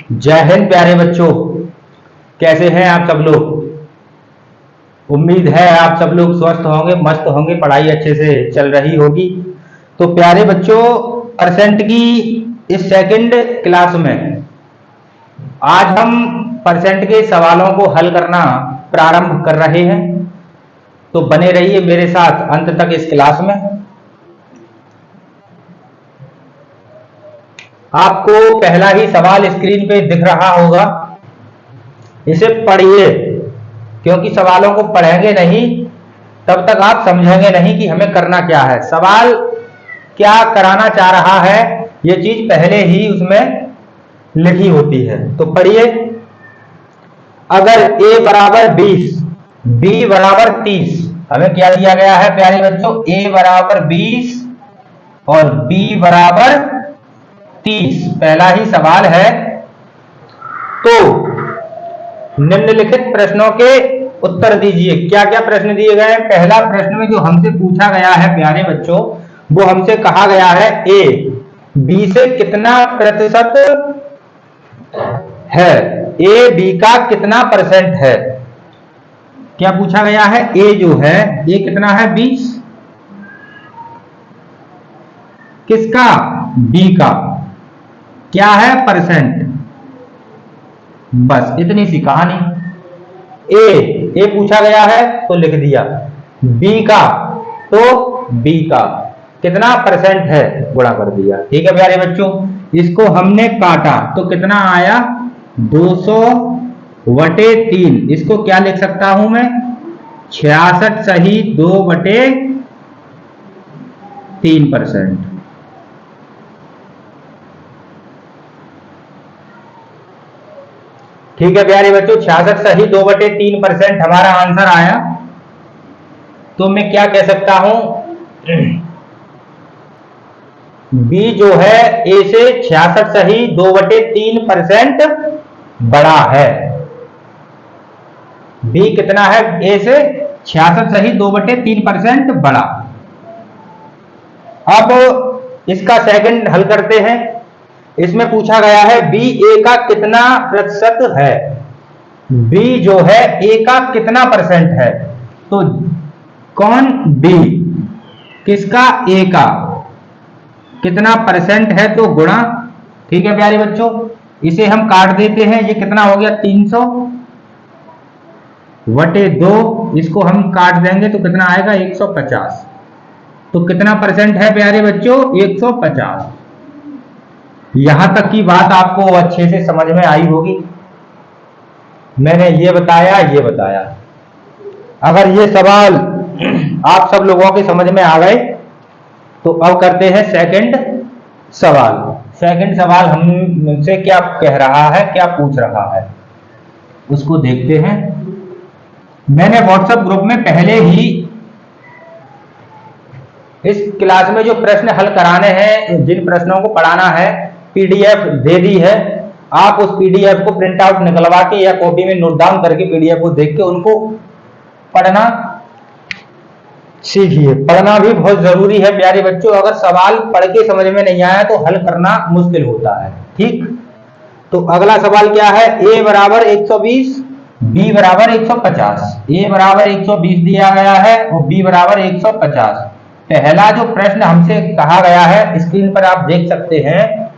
जय हिंद प्यारे बच्चों। कैसे हैं आप सब लोग। उम्मीद है आप सब लोग स्वस्थ होंगे, मस्त होंगे, पढ़ाई अच्छे से चल रही होगी। तो प्यारे बच्चों, परसेंट की इस सेकंड क्लास में आज हम परसेंट के सवालों को हल करना प्रारंभ कर रहे हैं। तो बने रहिए मेरे साथ अंत तक इस क्लास में। आपको पहला ही सवाल स्क्रीन पे दिख रहा होगा, इसे पढ़िए, क्योंकि सवालों को पढ़ेंगे नहीं तब तक आप समझेंगे नहीं कि हमें करना क्या है। सवाल क्या कराना चाह रहा है ये चीज पहले ही उसमें लिखी होती है। तो पढ़िए, अगर a बराबर 20, b बराबर 30, हमें क्या दिया गया है प्यारे बच्चों, a बराबर 20 और b बराबर 30, पहला ही सवाल है। तो निम्नलिखित प्रश्नों के उत्तर दीजिए। क्या क्या प्रश्न दिए गए हैं। पहला प्रश्न में जो हमसे पूछा गया है प्यारे बच्चों, वो हमसे कहा गया है a b से कितना प्रतिशत है, a b का कितना परसेंट है। क्या पूछा गया है, a जो है ये कितना है 20, किसका, b का, क्या है परसेंट। बस इतनी सी कहानी। ए पूछा गया है तो लिख दिया, बी का तो बी का कितना परसेंट है गुणा कर दिया। ठीक है प्यारे बच्चों, इसको हमने काटा तो कितना आया 200/3। इसको क्या लिख सकता हूं मैं, 66 सही 2/3%। ठीक है प्यारे बच्चों, 66 सही 2/3% हमारा आंसर आया। तो मैं क्या कह सकता हूं, बी जो है ए से 66 सही 2/3% बड़ा है। बी कितना है, ए से 66 सही 2/3% बड़ा। अब इसका सेकंड हल करते हैं। इसमें पूछा गया है बी ए का कितना प्रतिशत है। बी जो है ए का कितना परसेंट है। तो कौन, बी, किसका, ए का कितना परसेंट है तो गुणा। ठीक है प्यारे बच्चों, इसे हम काट देते हैं, ये कितना हो गया 300/2, इसको हम काट देंगे तो कितना आएगा 150। तो कितना परसेंट है प्यारे बच्चों, 150। यहां तक की बात आपको अच्छे से समझ में आई होगी। मैंने ये बताया। अगर ये सवाल आप सब लोगों के समझ में आ गए तो अब करते हैं सेकंड सवाल। सेकंड सवाल हमसे क्या कह रहा है, क्या पूछ रहा है, उसको देखते हैं। मैंने व्हाट्सएप ग्रुप में पहले ही इस क्लास में जो प्रश्न हल कराने हैं, जिन प्रश्नों को पढ़ाना है, पीडीएफ दे दी है। आप उस पीडीएफ को प्रिंट आउट निकलवा के या कॉपी में नोट डाउन करके पीडीएफ को देख के उनको पढ़ना सीखिए। पढ़ना भी बहुत जरूरी है प्यारे बच्चों। अगर सवाल पढ़ के समझ में नहीं आया तो हल करना मुश्किल होता है। ठीक, तो अगला सवाल क्या है, ए बराबर 120, बी बराबर 150। ए बराबर 120 दिया गया है और बी बराबर 150। पहला जो प्रश्न हमसे कहा गया है, स्क्रीन पर आप देख सकते हैं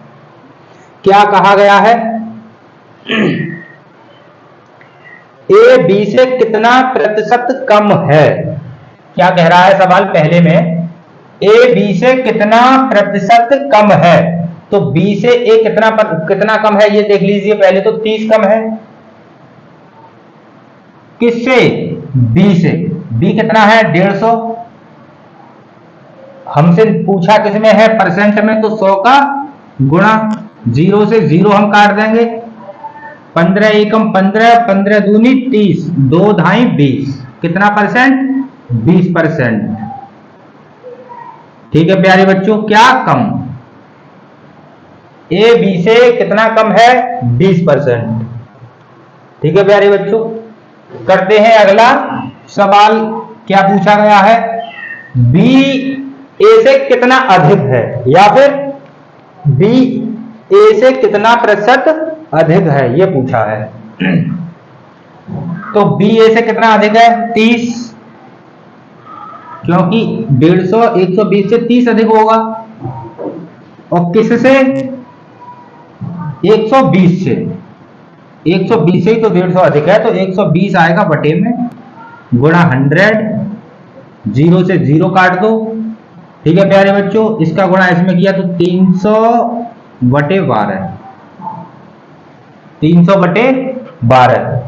क्या कहा गया है, ए बी से कितना प्रतिशत कम है। क्या कह रहा है सवाल पहले में, ए बी से कितना प्रतिशत कम है। तो बी से ए कितना कम है ये देख लीजिए पहले। तो 30 कम है, किससे, बी से। बी कितना है 150। हमसे पूछा किसमें है, परसेंट में, तो 100 का गुणा। 0 से 0 हम काट देंगे, 15 एकम 15, 15 दूनी 30, 2 ढाई 20, कितना परसेंट, 20%। ठीक है प्यारे बच्चों, क्या कम, ए बी से कितना कम है 20%। ठीक है प्यारे बच्चों, करते हैं अगला सवाल। क्या पूछा गया है, बी ए से कितना अधिक है, या फिर बी ए से कितना प्रतिशत अधिक है, ये पूछा है। तो बी ए से कितना अधिक है? 30, क्योंकि 150 120 से 30 अधिक होगा। और किससे? 120 से। 120 से ही तो 150 अधिक है, तो 120 आएगा बटे में गुणा 100, 0 से 0 काट दो। ठीक है प्यारे बच्चों, इसका गुणा इसमें किया तो 300 बटे 12, 300 बटे 12।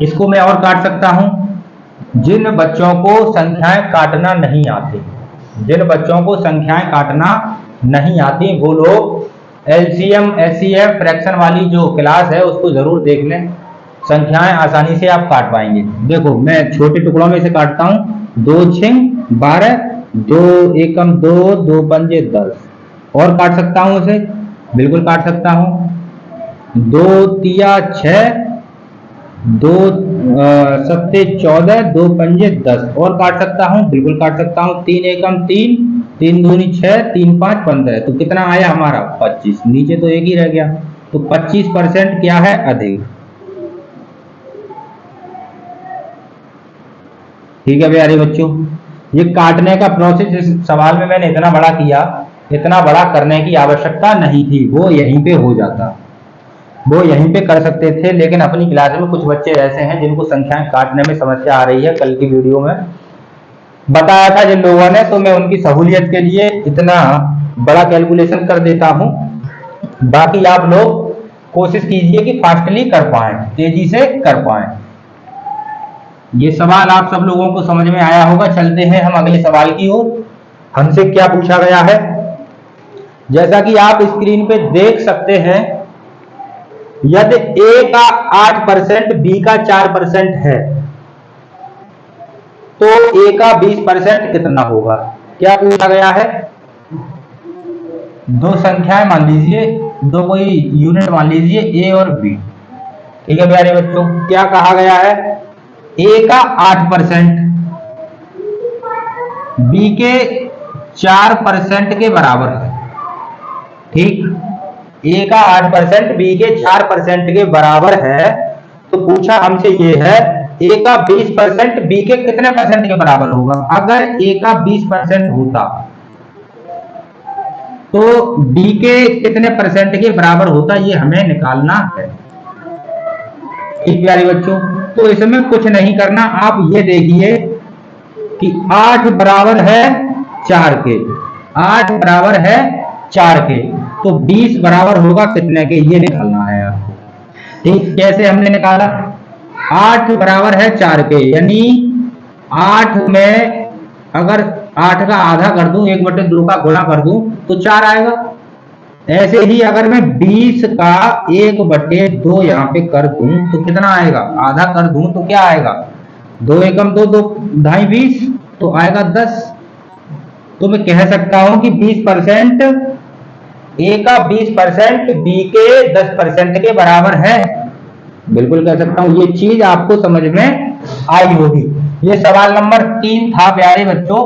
इसको मैं और काट सकता हूं। जिन बच्चों को संख्याएं काटना नहीं आती, जिन बच्चों को संख्याएं काटना नहीं आती, वो लोग एलसीएम एचसीएफ फ्रैक्शन वाली जो क्लास है उसको जरूर देख लें। संख्याएं आसानी से आप काट पाएंगे। देखो मैं छोटे टुकड़ों में से काटता हूं। 2 6 12, 2 एकम 2, 2 पंजे 10। और काट सकता हूं उसे, बिल्कुल काट सकता हूं। 2 तिया 6, 2 सत्ते 14, 2 पंजे 10। और काट सकता हूं, बिल्कुल काट सकता हूं। 3 एकम 3, 3 दूनी 6, 3 5 15। तो कितना आया हमारा? 25। नीचे तो एक ही रह गया, तो 25% क्या है? अधिक। ठीक है प्यारे बच्चों, ये काटने का प्रोसेस इस सवाल में मैंने इतना बड़ा किया, इतना बड़ा करने की आवश्यकता नहीं थी, वो यहीं पे हो जाता, वो यहीं पे कर सकते थे। लेकिन अपनी क्लास में कुछ बच्चे ऐसे हैं जिनको संख्याएं काटने में समस्या आ रही है। कल की वीडियो में बताया था जिन लोगों ने, तो मैं उनकी सहूलियत के लिए इतना बड़ा कैलकुलेशन कर देता हूं। बाकी आप लोग कोशिश कीजिए कि फास्टली कर पाएं, तेजी से कर पाएं। ये सवाल आप सब लोगों को समझ में आया होगा। चलते हैं हम अगले सवाल की ओर। हमसे क्या पूछा गया है? जैसा कि आप स्क्रीन पे देख सकते हैं, यदि ए का 8%, बी का 4% है, तो ए का 20% कितना होगा? क्या पूछा गया है? दो संख्याएं मान लीजिए, दो कोई यूनिट मान लीजिए, ए और बी। ठीक है प्यारे बच्चों, क्या कहा गया है? ए का 8% बी के 4% के बराबर है। ठीक, ए का 8% बी के 4% के बराबर है। तो पूछा हमसे ये है, ए का 20% बी के कितने परसेंट के बराबर होगा? अगर ए का 20% होता तो बी के कितने परसेंट के बराबर होता, ये हमें निकालना है। ठीक प्यारे बच्चों, तो इसमें कुछ नहीं करना। आप ये देखिए कि 8 बराबर है 4 के, 8 बराबर है 4 के, तो 20 बराबर होगा कितने के, ये निकालना है आपको। ठीक, कैसे हमने निकाला? 8 बराबर है 4 के, यानी 8 में अगर 8 का आधा कर दूं, 1/2 का गुणा कर दूं, तो 4 आएगा। ऐसे ही अगर मैं 20 का 1/2 यहाँ पे कर दूं तो कितना आएगा? आधा कर दूं तो क्या आएगा? 2 एकम 2, 2 ढाई 20, तो आएगा 10। तो मैं कह सकता हूं कि 20% ए का 20% बी के 10% के बराबर है। बिल्कुल कह सकता हूं। ये चीज आपको समझ में आई होगी। ये सवाल नंबर 3 था प्यारे बच्चों,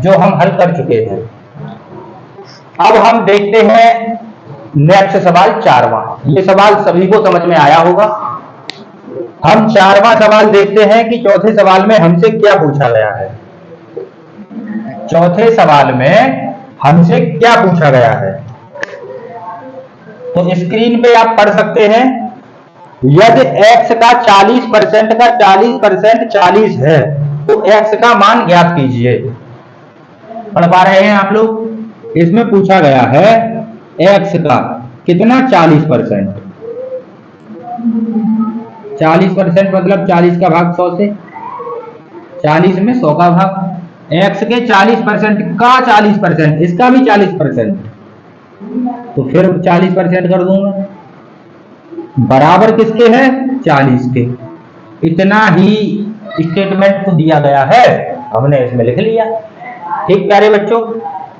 जो हम हल कर चुके थे। अब हम देखते हैं नेक्स्ट सवाल 4वां। ये सवाल सभी को समझ में आया होगा। हम 4वां सवाल देखते हैं कि चौथे सवाल में हमसे क्या पूछा गया है। चौथे सवाल में हमसे क्या पूछा गया है, तो स्क्रीन पे आप पढ़ सकते हैं। यदि x का 40% का 40% 40 है, तो x का मान ज्ञात कीजिए। पढ़ पा रहे हैं आप लोग? इसमें पूछा गया है x का कितना? 40%। 40% मतलब 40 का भाग 100 से, 40 में 100 का भाग। x के 40% का 40%, इसका भी 40%, तो फिर 40% कर दूंगा। बराबर किसके है? 40 के। इतना ही स्टेटमेंट तो दिया गया है, हमने इसमें लिख लिया। ठीक प्यारे बच्चों,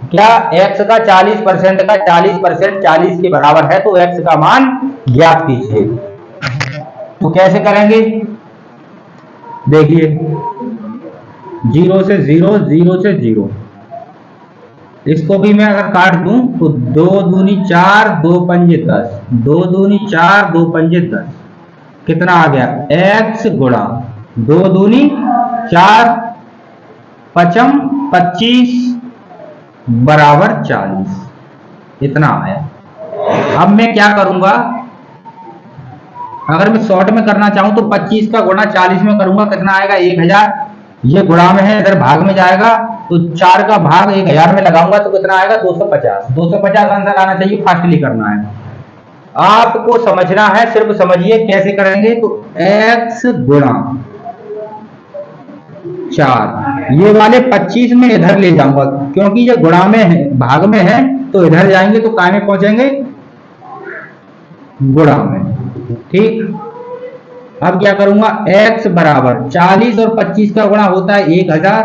क्या x का 40% का 40% 40 के बराबर है, तो x का मान ज्ञात कीजिए। तो कैसे करेंगे? देखिए, 0 से 0, 0 से 0, इसको भी मैं अगर काट दूं तो 2 दूनी 4, 2 पंजे 10, 2 दूनी 4, 2 पंजे 10, कितना आ गया x गुणा 2 दूनी 4 पचम 25 बराबर 40, इतना आया। अब मैं क्या करूंगा, अगर मैं शॉर्ट में करना चाहूं तो 25 का गुणा 40 में करूंगा, कितना आएगा 1000। ये गुणा में है, इधर भाग में जाएगा तो 4 का भाग 1000 में लगाऊंगा तो कितना आएगा 250। 250 आंसर आना चाहिए, फास्टली करना है आपको, समझना है, सिर्फ समझिए कैसे करेंगे। तो x गुणा 4, ये वाले 25 में इधर ले जाऊंगा क्योंकि ये गुणा में है, भाग में है, तो इधर जाएंगे तो काय में पहुंचेंगे, गुणा में। ठीक, अब क्या करूंगा, x बराबर 40 और 25 का गुणा होता है 1000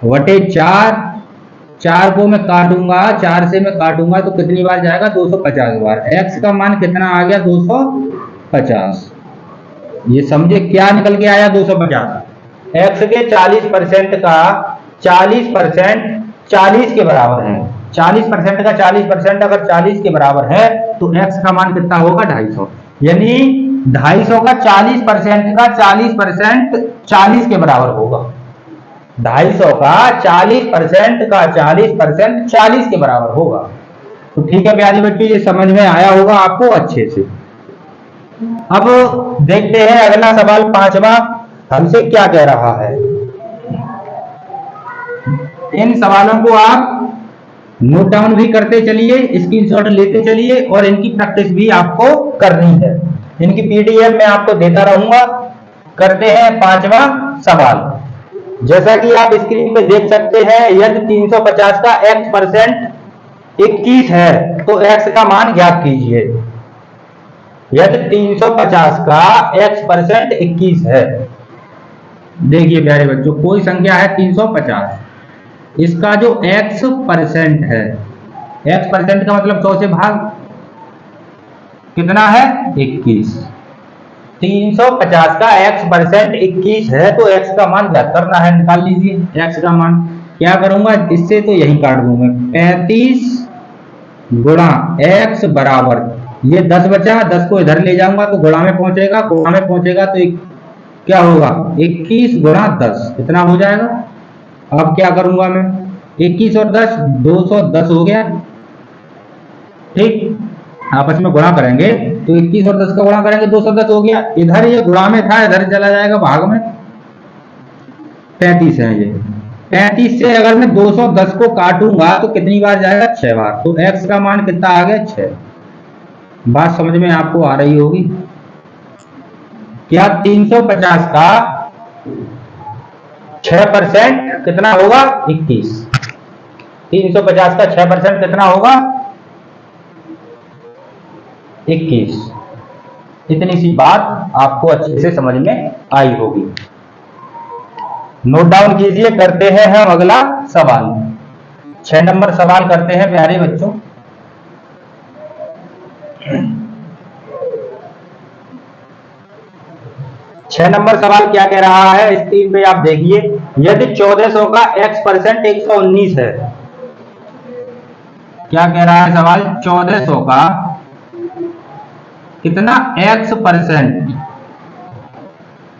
वटे 4, 4 को मैं काटूंगा, 4 से मैं काटूंगा तो कितनी बार जाएगा 250 बार। x का मान कितना आ गया 250। ये समझे क्या निकल के आया 250। x के 40% का 40% 40 के बराबर है, 40% का 40% अगर 40 के बराबर है तो x का मान कितना होगा 250, यानी 250 का 40% का 40% 40 के बराबर होगा। 250 का 40% का 40% 40 के बराबर होगा। तो ठीक है प्यारे बच्चों, ये समझ में आया होगा आपको अच्छे से। अब देखते हैं अगला सवाल 5वां हमसे क्या कह रहा है। इन सवालों को आप नोट डाउन भी करते चलिए, स्क्रीनशॉट लेते चलिए और इनकी प्रैक्टिस भी आपको करनी है। इनकी पीडीएफ मैं आपको देता रहूंगा। करते हैं 5वां सवाल। जैसा कि आप स्क्रीन पे देख सकते हैं, यदि 350 का x% 21 है तो x का मान ज्ञात कीजिए। यदि 350 का x% 21 है, देखिए प्यारे बच्चों, कोई संख्या है 350, इसका जो x% है, x% का मतलब 100 से भाग, कितना है 21। 350 का x% 21 है तो x का मान ज्ञात करना है, निकाल लीजिए x का मान। क्या करूंगा, इससे तो यही काट दूंगा, 35 गुणा x बराबर, ये 10 बचा, 10 को इधर ले जाऊंगा तो गुणा में पहुंचेगा, गुणा में पहुंचेगा तो क्या होगा 21 गुणा 10, कितना हो जाएगा। अब क्या करूंगा मैं, 21 और 10 210 हो गया। ठीक, आपस में गुणा करेंगे तो 21 और 10 का गुणा करेंगे 210 हो गया। इधर ये गुणा में था, इधर चला जाएगा भाग में, 35 है ये। 35 से अगर मैं 210 को काटूंगा तो कितनी बार जाएगा 6 बार, तो x का मान कितना आ गया 6। बात समझ में आपको आ रही होगी। क्या 350 का 6% कितना होगा 21, 350 का 6% कितना होगा 21। इतनी सी बात आपको अच्छे से समझ में आई होगी। नोट डाउन कीजिए। करते हैं हम अगला सवाल, 6 नंबर सवाल करते हैं प्यारे बच्चों। छह नंबर सवाल क्या कह रहा है, स्क्रीन पे आप देखिए। यदि 1400 का x% 119 है, क्या कह रहा है सवाल, 1400 का कितना x%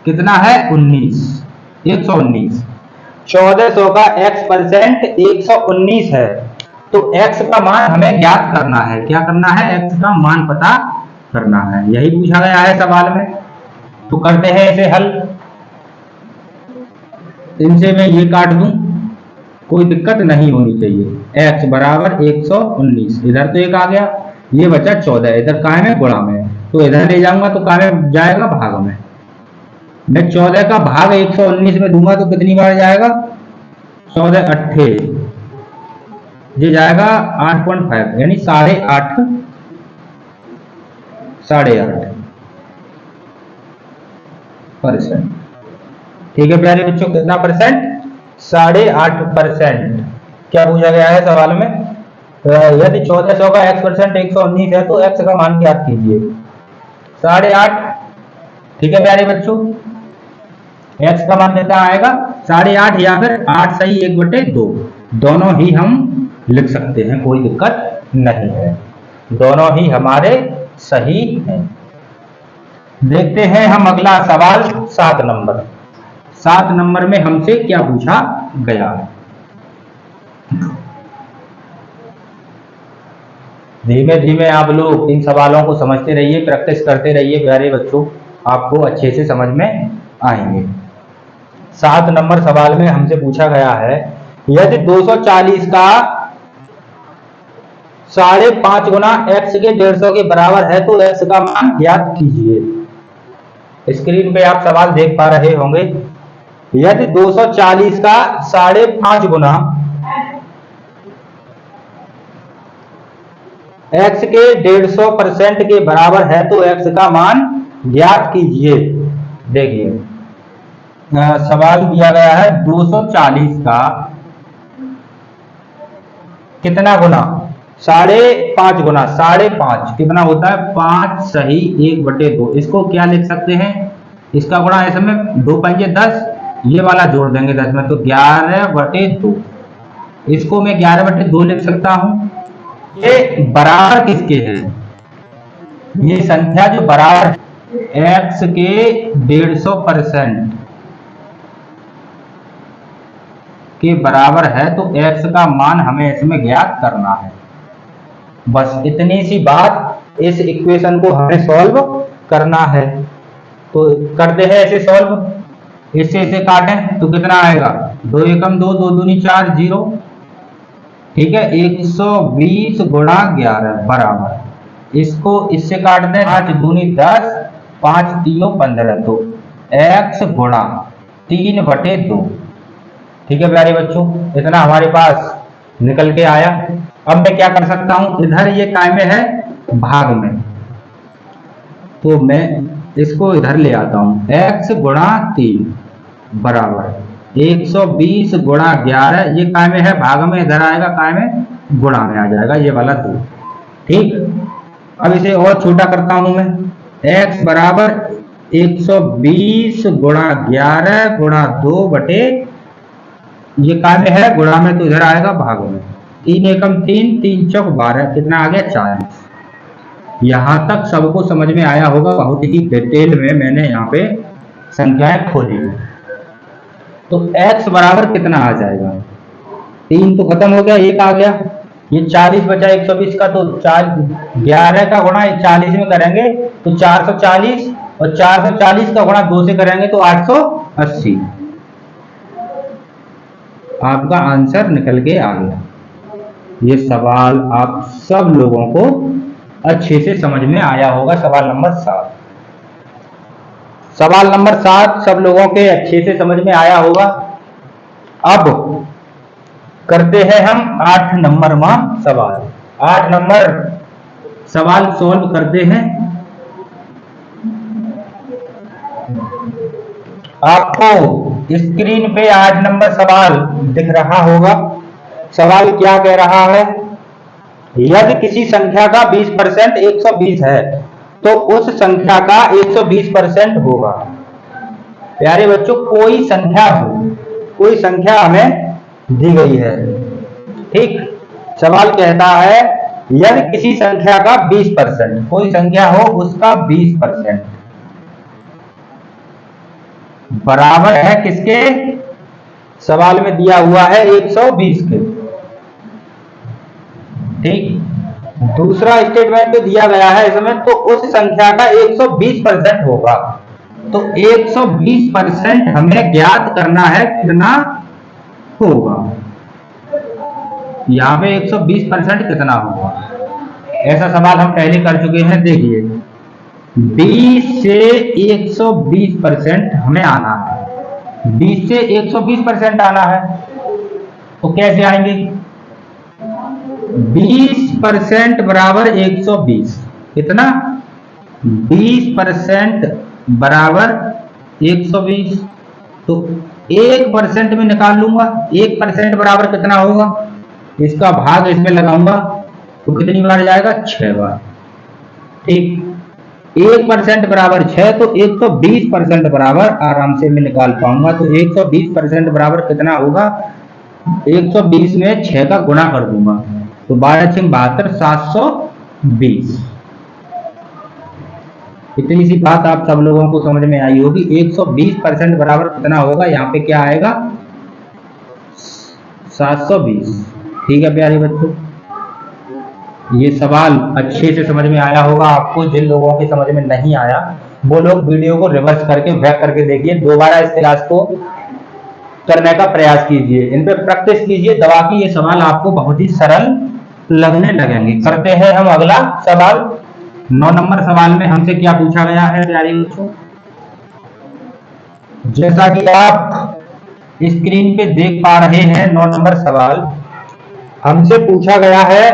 कितना है 19, 119। 1400 का x% 119 है तो x का मान हमें ज्ञात करना है। क्या करना है, x का मान पता करना है, यही पूछा गया है सवाल में। तो करते हैं इसे हल। इनसे मैं ये काट दूं, कोई दिक्कत नहीं होनी चाहिए। x बराबर 119, इधर तो एक आ गया, ये बचा 14, इधर काय में गुणा में, तो इधर ले जाऊंगा तो काय में जाएगा भाग में। मैं 14 का भाग 119 में दूंगा तो कितनी बार जाएगा 14 अट्ठे, ये जाएगा 8.5, यानी 8.5%। ठीक है प्यारे बच्चों, कितना परसेंट 8.5%। क्या पूछा गया है सवाल में, यदि 1400 का x% 119 है तो x का मान ज्ञात कीजिए। 8.5। ठीक है प्यारे बच्चों, x का मान कितना आएगा 8.5 या फिर 8 सही 1/2, दोनों ही हम लिख सकते हैं, कोई दिक्कत नहीं है, दोनों ही हमारे सही हैं। देखते हैं हम अगला सवाल 7 नंबर। 7 नंबर में हमसे क्या पूछा गया है। धीमे धीमे आप लोग इन सवालों को समझते रहिए, प्रैक्टिस करते रहिए प्यारे बच्चों, आपको अच्छे से समझ में आएंगे। 7 नंबर सवाल में हमसे पूछा गया है, यदि 240 का 5.5 गुना x के 150 के बराबर है तो x का मान ज्ञात कीजिए। स्क्रीन पे आप सवाल देख पा रहे होंगे। यदि 240 का 5.5 गुना x के 150% के बराबर है तो x का मान ज्ञात कीजिए। देखिए सवाल दिया गया है 240 का कितना गुना, 5.5 गुना, 5.5 कितना होता है 5 सही 1/2। इसको क्या लिख सकते हैं, इसका गुणा ऐसे में 2 पंजे 10, ये वाला जोड़ देंगे 10 में तो 11/2। इसको मैं 11/2 लिख सकता हूं। ये बराबर किसके है, ये संख्या जो बराबर x के 150% के बराबर है तो x का मान हमें इसमें ज्ञात करना है। बस इतनी सी बात, इस इक्वेशन को हमें सॉल्व करना है। तो करते हैं ऐसे सॉल्व, इससे इसे काटें तो कितना आएगा 2 एकम 2, 2 दूनी 4, 0। ठीक है, 120 गुणा 11 बराबर, इसको इससे काट दें 5 दूनी 10, 5 3 15 तो x गुणा 3/2। ठीक है प्यारे बच्चों, इतना हमारे पास निकल के आया। अब मैं क्या कर सकता हूं, इधर ये काय में है भाग में, तो मैं इसको इधर ले आता हूं, x गुणा 3 बराबर 120 गुणा 11, ये काय में है भाग में, इधर आएगा काय में गुणा में आ जाएगा ये वाला 2। ठीक, अब इसे और छोटा करता हूं मैं, x बराबर 120 गुणा 11 गुणा 2 बटे, ये काय में है गुणा में तो इधर आएगा भाग में, 3 एकम 3, 3 चौक 12, कितना आ गया 40। यहां तक सबको समझ में आया होगा, बहुत ही डिटेल में मैंने यहाँ पे संख्याएं खोली। तो x बराबर कितना आ जाएगा, 3 तो खत्म हो गया, 1 आ गया, ये 40 बचा 120 का, तो 11 का गुणा 40 में करेंगे तो 440, और 440 का गुणा 2 से करेंगे तो 880। आपका आंसर निकल के आ गया। ये सवाल आप सब लोगों को अच्छे से समझ में आया होगा। सवाल नंबर 7, सवाल नंबर 7 सब लोगों के अच्छे से समझ में आया होगा। अब करते हैं हम 8 नंबर में सवाल। 8 नंबर सवाल सॉल्व करते हैं। आपको स्क्रीन पे 8 नंबर सवाल दिख रहा होगा। सवाल क्या कह रहा है, यदि किसी संख्या का 20% 120 है तो उस संख्या का 120% होगा। प्यारे बच्चों, कोई संख्या हो, कोई संख्या हमें दी गई है। ठीक, सवाल कहता है यदि किसी संख्या का 20%, कोई संख्या हो उसका 20% बराबर है किसके, सवाल में दिया हुआ है 120 के। ठीक, दूसरा स्टेटमेंट तो दिया गया है इसमें, तो उस संख्या का 120% होगा। तो 120% हमें ज्ञात करना है कितना होगा। यहाँ पे 120% कितना होगा, ऐसा सवाल हम पहले कर चुके हैं। देखिए 20 से 120% हमें आना है, 20 से 120% आना है तो कैसे आएंगे, 20% बराबर 120, कितना 20% बराबर 120, तो 1% में निकाल लूंगा, 1% बराबर कितना होगा, इसका भाग इसमें लगाऊंगा तो कितनी बार जाएगा 6 बार। ठीक, 1% बराबर 6, तो 120% बराबर आराम से मैं निकाल पाऊंगा। तो 120% बराबर कितना होगा, 120 में 6 का गुणा कर दूंगा तो 12×6 = 720। इतनी सी बात आप सब लोगों को समझ में आई होगी। 120% बराबर कितना होगा, यहाँ पे क्या आएगा 720। ठीक है प्यारे बच्चों, ये सवाल अच्छे से समझ में आया होगा आपको। जिन लोगों के समझ में नहीं आया वो लोग वीडियो को रिवर्स करके बैक करके देखिए, दोबारा इस क्लास को करने का प्रयास कीजिए, इन पे प्रैक्टिस कीजिए। दवा की ये सवाल आपको बहुत ही सरल लगने लगेंगे। करते हैं हम अगला सवाल। 9 नंबर सवाल में हमसे क्या पूछा गया है प्यारे बच्चों, जैसा कि आप स्क्रीन पे देख पा रहे हैं 9 नंबर सवाल हमसे पूछा गया है,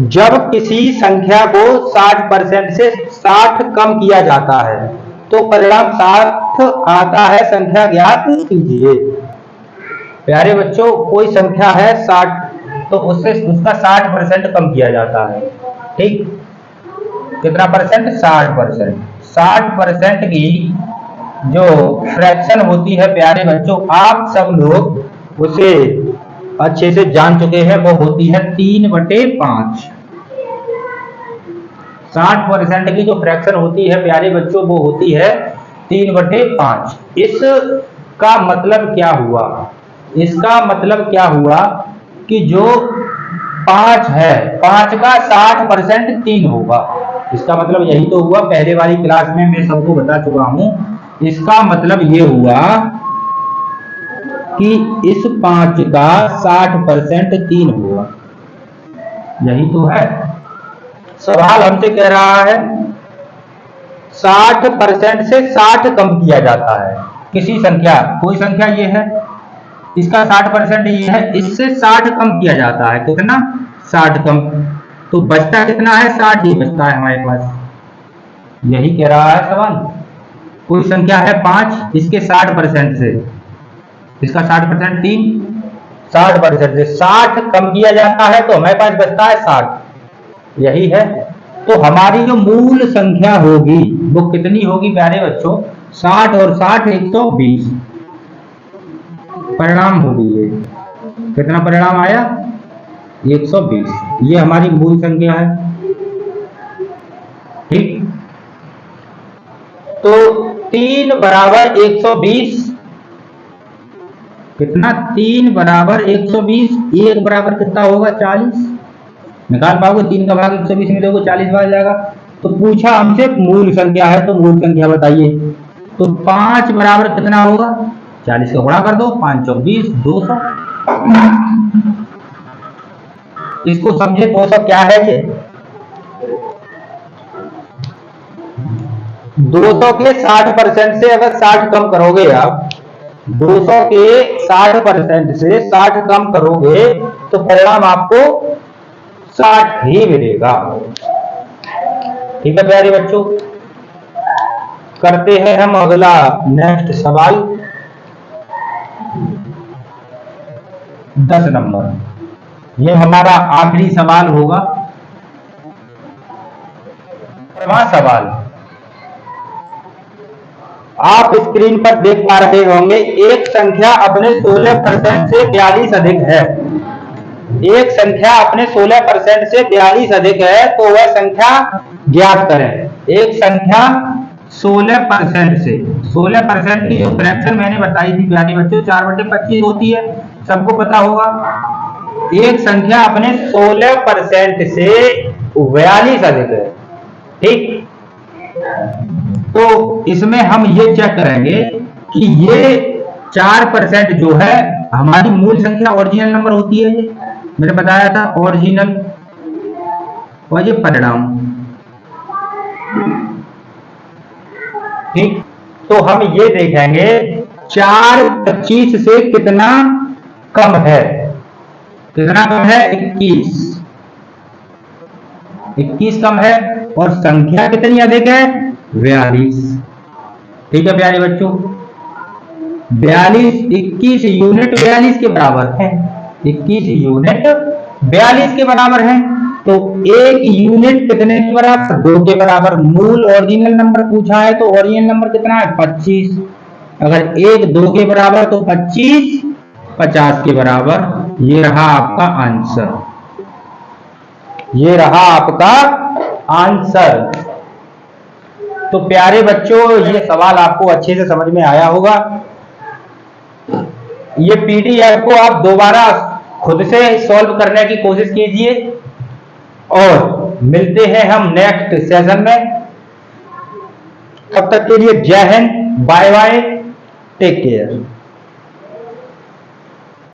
जब किसी संख्या को 60% से 60 कम किया जाता है तो परिणाम 60 आता है, संख्या ज्ञात कीजिए। प्यारे बच्चों, कोई संख्या है 60 तो उससे उसका 60% कम किया जाता है। ठीक, कितना परसेंट, 60%। 60% की जो फ्रैक्शन होती है प्यारे बच्चों, आप सब लोग उसे अच्छे से जान चुके हैं, वो होती है 3/5। 60% की जो फ्रैक्शन होती है प्यारे बच्चों वो होती है 3/5। इसका मतलब क्या हुआ, इसका मतलब क्या हुआ कि जो 5 है 5 का 60% 3 होगा। इसका मतलब यही तो हुआ, पहले वाली क्लास में मैं सबको बता चुका हूं। इसका मतलब ये हुआ कि इस 5 का 60% 3 होगा। यही तो है सवाल, हमसे कह रहा है 60% से 60 कम किया जाता है किसी संख्या, कोई संख्या ये है, इसका 60% ये है, इससे 60 कम किया जाता है। कितना, 60 कम, तो बचता कितना है, 60 ही बचता है हमारे पास। यही कह रहा है सवाल। कोई संख्या है 5, इसके 60% से, इसका 60% 3, 60% से 60 कम किया जाता है तो हमारे पास बचता है 60। यही है, तो हमारी जो मूल संख्या होगी वो कितनी होगी प्यारे बच्चों, 60 और 60 120 परिणाम होगी। ये कितना परिणाम आया, 120। ये हमारी मूल संख्या है। ठीक, तो 3 = 120, कितना, 3 = 120, 1 बराबर कितना होगा, 40। निकाल पाओगे, 3 का भाग 120 में दोगे 40 बार जाएगा। तो पूछा हमसे मूल संख्या है तो मूल संख्या बताइए, तो 5 बराबर कितना होगा, 40 का गुणा कर दो, 5 × 20 200। इसको समझे 200 क्या है, ये 200 के 60% से अगर 60 कम करोगे आप, 200 के 60% से 60 कम करोगे तो परिणाम आपको 60 ही मिलेगा। ठीक है प्यारे बच्चों, करते हैं हम अगला नेक्स्ट सवाल। 10 नंबर, ये हमारा आखिरी सवाल होगा। सवाल आप स्क्रीन पर देख पा रहे होंगे, एक संख्या अपने 16% से 42 अधिक है। एक संख्या अपने 16% से 42 अधिक है तो वह संख्या ज्ञात करें। एक संख्या 16% से, 16% की जो फ्रैक्शन मैंने बताई थी प्यारे बच्चों 4/25 होती है, सबको पता होगा। एक संख्या अपने 16% से 42 अधिक है। ठीक, तो इसमें हम ये चेक करेंगे कि ये 4% जो है हमारी मूल संख्या ओरिजिनल नंबर होती है, ये मैंने बताया था ओरिजिनल, और ये परिणाम। ठीक, तो हम ये देखेंगे 4/25 से कितना कम है, कितना कम है, 21 कम है, और संख्या कितनी अधिक है, 42। ठीक है प्यारे बच्चों, 42, 21 यूनिट 42 के बराबर है, 21 यूनिट 42 के बराबर है। तो एक यूनिट कितने के बराबर, 2 के बराबर। मूल ओरिजिनल नंबर पूछा है तो ओरिजिनल नंबर कितना है, 25। अगर 1 2 के बराबर तो 25 50 के बराबर। ये रहा आपका आंसर, ये रहा आपका आंसर। तो प्यारे बच्चों, ये सवाल आपको अच्छे से समझ में आया होगा। ये पीडीएफ को आप दोबारा खुद से सॉल्व करने की कोशिश कीजिए और मिलते हैं हम नेक्स्ट सेशन में। तब तक के लिए Jai Hind, bye bye, take care.